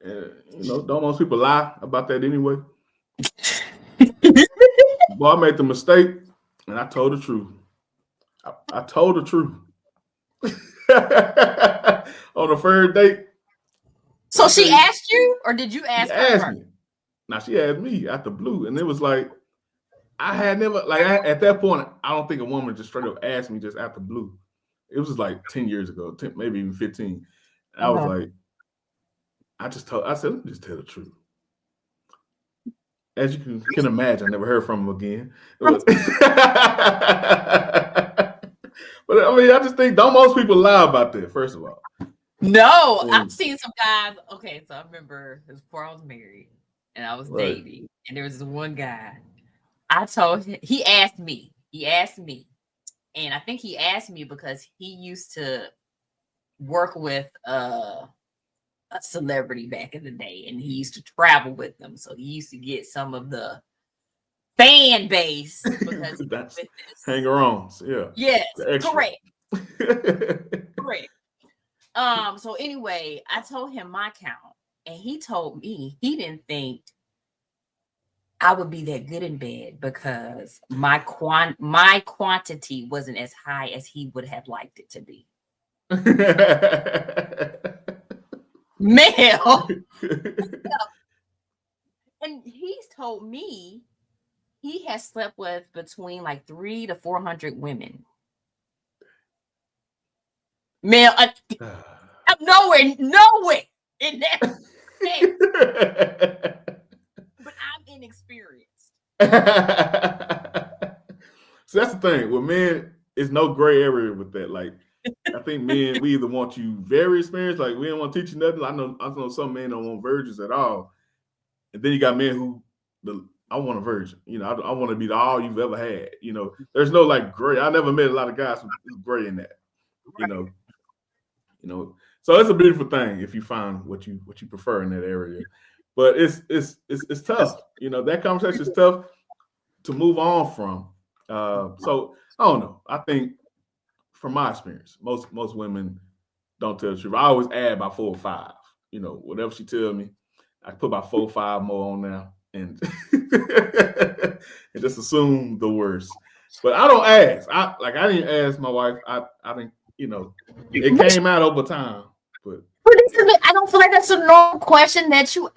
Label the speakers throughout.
Speaker 1: And don't most people lie about that anyway? Boy, I made the mistake, and I told the truth. I told the truth on the first date.
Speaker 2: So she asked you, or did you
Speaker 1: She
Speaker 2: ask her
Speaker 1: asked
Speaker 2: first?
Speaker 1: me. Now she asked me out the blue, and it was like I had never at that point. I don't think a woman just straight up asked me just out the blue. It was like 10 years ago, 10, maybe even 15. And I was like, I said, let me just tell the truth. As you can imagine, I never heard from him again. But I mean, I just think don't most people lie about that, first of all.
Speaker 2: No, I've seen some guys. Okay, so I remember before I was married and I was dating, and there was this one guy. I told him, he asked me, and I think he asked me because he used to work with a celebrity back in the day, and he used to travel with them, so he used to get some of the fan base because
Speaker 1: that's hanger-ons.
Speaker 2: Yes, correct. Correct. So anyway, I told him my count, and he told me he didn't think I would be that good in bed because my quantity wasn't as high as he would have liked it to be. Male. And he's told me he has slept with between like 300 to 400 women. Male, I'm nowhere in that. But I'm inexperienced.
Speaker 1: So that's the thing. With men, it's no gray area with that. Like, I think men, we either want you very experienced, like we don't want to teach you nothing. I know some men don't want virgins at all. And then you got men who I want a virgin. I want to be all you've ever had. There's no like gray. I never met a lot of guys who's gray in that. So it's a beautiful thing if you find what you prefer in that area. But it's tough. That conversation is tough to move on from. So I don't know. I think from my experience, most women don't tell the truth. I always add about 4 or 5. Whatever she tells me, I put about 4 or 5 more on there and and just assume the worst. But I don't ask. I didn't ask my wife. I didn't. It came out over time. But
Speaker 2: I don't feel like that's a normal question that you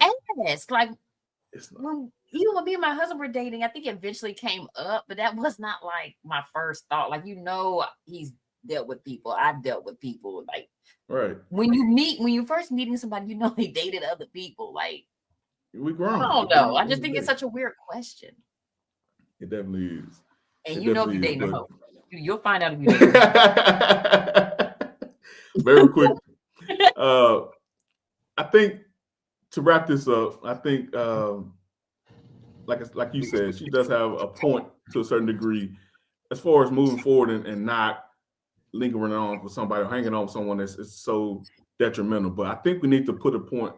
Speaker 2: ask. Like when me and my husband were dating, I think it eventually came up, but that was not like my first thought. Like he's dealt with people. I've dealt with people. Like when you first meeting somebody, they dated other people. Like
Speaker 1: we grown.
Speaker 2: I don't know. I just think it's such a weird question.
Speaker 1: It definitely is.
Speaker 2: And if you're dating a hoe, you'll find out if you're dating a hoe.
Speaker 1: Very quick. I think to wrap this up, I think like you said, she does have a point to a certain degree as far as moving forward and not lingering on with somebody or hanging on with someone that's so detrimental. But I think we need to put a point.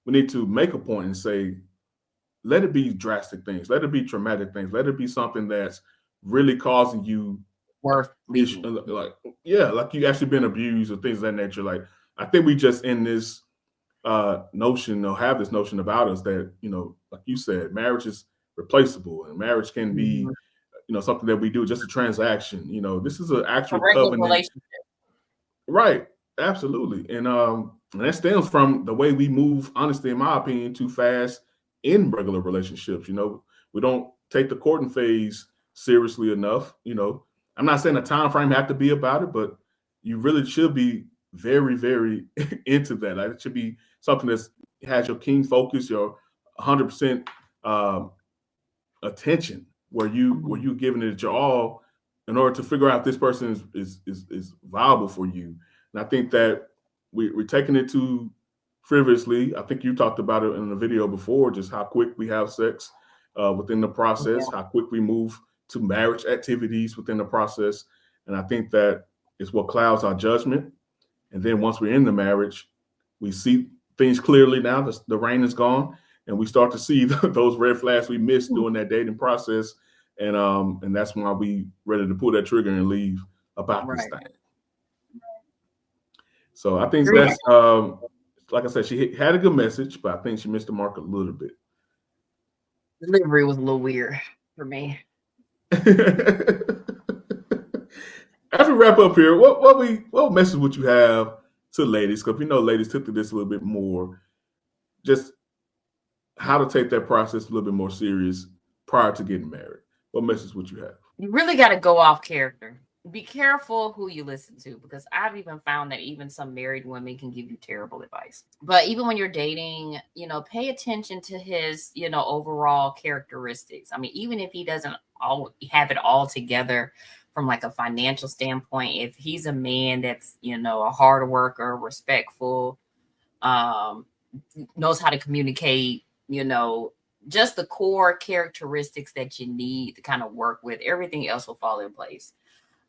Speaker 1: We need to make a point and say, let it be drastic things. Let it be traumatic things. Let it be something that's really causing you
Speaker 2: worth
Speaker 1: like you actually been abused or things of that nature. Like I think we just in this notion or have this notion about us that like you said, marriage is replaceable and marriage can be something that we do, just a transaction. This is an actual covenant relationship. Right, absolutely. And that stems from the way we move, honestly, in my opinion, too fast in regular relationships. We don't take the courting phase seriously enough. I'm not saying a time frame have to be about it, but you really should be very, very into that. Like, it should be something that has your keen focus, your 100% attention, where you giving it your all in order to figure out if this person is viable for you. And I think that we're taking it too frivolously. I think you talked about it in the video before, just how quick we have sex within the process, how quick we move to marriage activities within the process. And I think that is what clouds our judgment. And then once we're in the marriage, we see things clearly now. The rain is gone, and we start to see those red flags we missed during that dating process. And that's why we ready to pull that trigger and leave about this thing. So I think that's like I said, she had a good message, but I think she missed the mark a little bit.
Speaker 2: Delivery was a little weird for me.
Speaker 1: As we wrap up here, what message would you have to ladies? Because we know ladies took to this a little bit more. Just how to take that process a little bit more serious prior to getting married. What message would you have?
Speaker 2: You really got to go off character. Be careful who you listen to, because I've even found that even some married women can give you terrible advice. But even when you're dating, pay attention to his, overall characteristics. I mean, even if he doesn't have it all together from like a financial standpoint, if he's a man that's, a hard worker, respectful, knows how to communicate, just the core characteristics that you need to kind of work with, everything else will fall in place.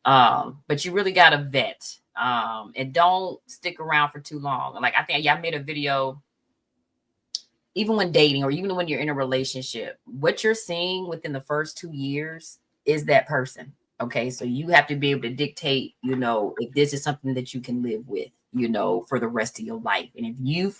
Speaker 2: But you really got to vet, and don't stick around for too long. Like, I think I made a video, even when dating or even when you're in a relationship, what you're seeing within the first 2 years is that person. Okay. So you have to be able to dictate, if this is something that you can live with, for the rest of your life. And if you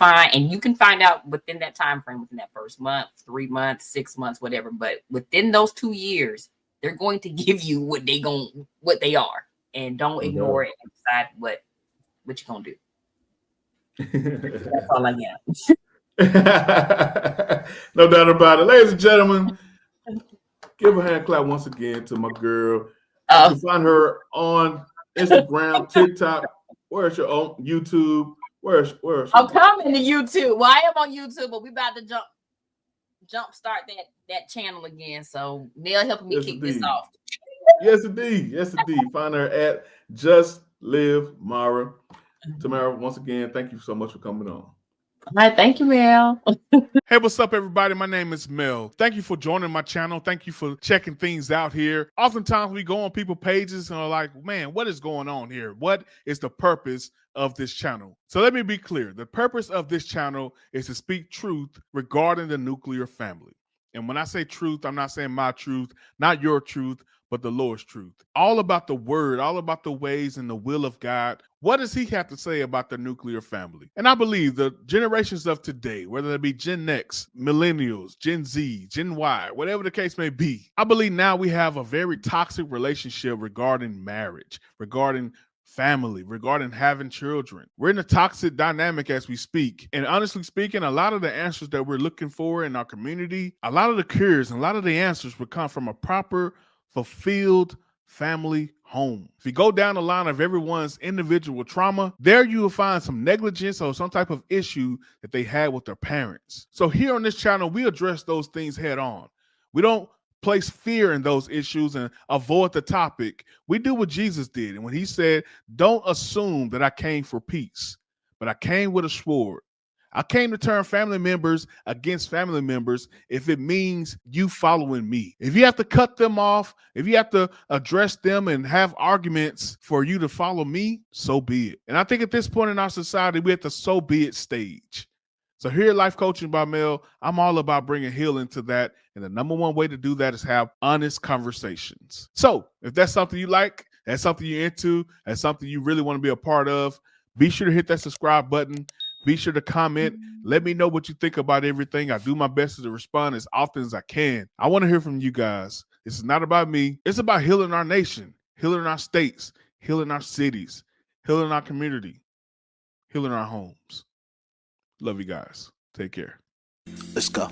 Speaker 2: can find out within that time frame, within that first month, 3 months, 6 months, whatever, but within those 2 years, they're going to give you what they are, and don't ignore it and decide what you're going to do. That's all I
Speaker 1: got. No doubt about it. Ladies and gentlemen, give a hand clap once again to my girl. You can find her on Instagram, TikTok. Where's your own YouTube? Where's
Speaker 2: I'm coming to YouTube. Well, I am on YouTube, but we about to jump start that channel again. So Neil helping me kick this off.
Speaker 1: Yes, indeed. Yes, indeed. Find her at Just Live Mara. Tamera, once again, thank you so much for coming on.
Speaker 2: All right, thank you, Mel.
Speaker 1: Hey, what's up, everybody? My name is Mel. Thank you for joining my channel. Thank you for checking things out here. Oftentimes, we go on people's pages and are like, man, what is going on here? What is the purpose of this channel? So let me be clear. The purpose of this channel is to speak truth regarding the nuclear family. And when I say truth, I'm not saying my truth, not your truth, but the Lord's truth. All about the word, all about the ways and the will of God. What does he have to say about the nuclear family? And I believe the generations of today, whether it be Gen X, millennials, Gen Z, Gen Y, whatever the case may be, I believe now we have a very toxic relationship regarding marriage, regarding family, regarding having children. We're in a toxic dynamic as we speak. And honestly speaking, a lot of the answers that we're looking for in our community, a lot of the cures and a lot of the answers would come from a proper, fulfilled family home. If you go down the line of everyone's individual trauma, there you will find some negligence or some type of issue that they had with their parents. So here on this channel, we address those things head on. We don't place fear in those issues and avoid the topic. We do what Jesus did. And when he said, don't assume that I came for peace, but I came with a sword. I came to turn family members against family members if it means you following me. If you have to cut them off, if you have to address them and have arguments for you to follow me, so be it. And I think at this point in our society, we're at the so be it stage. So here at Life Coaching by Mel, I'm all about bringing healing to that. And the number one way to do that is have honest conversations. So if that's something you like, that's something you're into, that's something you really want to be a part of, be sure to hit that subscribe button. Be sure to comment. Let me know what you think about everything. I do my best to respond as often as I can. I want to hear from you guys. This is not about me. It's about healing our nation, healing our states, healing our cities, healing our community, healing our homes. Love you guys. Take care.
Speaker 3: Let's go.